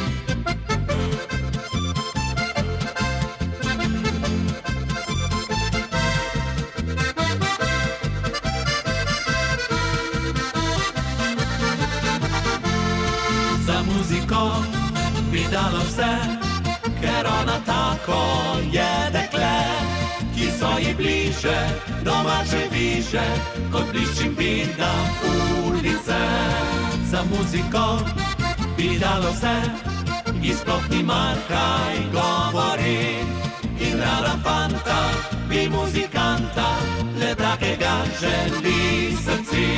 Bi dalo vse, ker ona tako je dekle, ki so ji bliže, domače viže, kot bliščim bina ulice. Za muziko bi dalo vse, ki sploh ni mar kaj govori. In rada fanta bi muzikanta, le takega želi srci.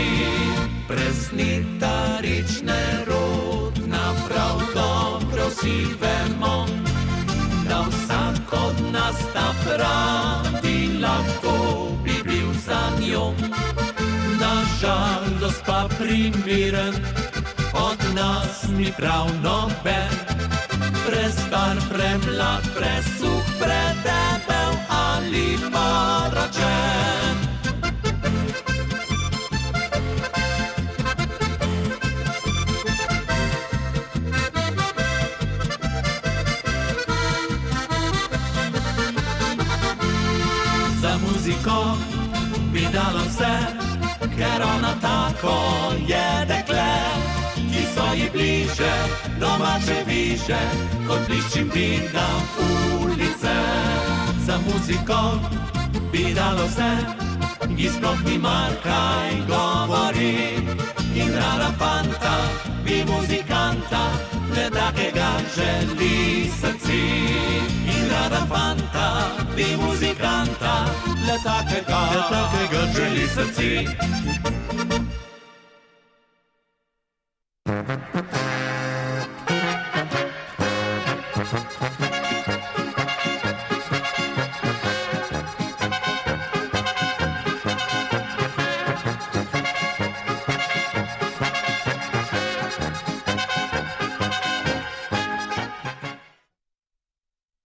Presnita rič nerodna, prav dobro si vemo, da vsak od nas ta pravi lahko bi bil za njo. Nažalost pa primeren, od nas ni prav noben. Prestar, premlad, presuh, predebel ali poročen. Muziko bi dalo vse, ker ona tako je dekle, ki so ji bliže, domače viže, kot bliščim bina ulice. Za muziko bi dalo vse, ki sploh ni mar kaj govori. In rada fanta bi muzikanta, le takega želi srci. In rada fanta, bi muzikanta, le takega želi srci.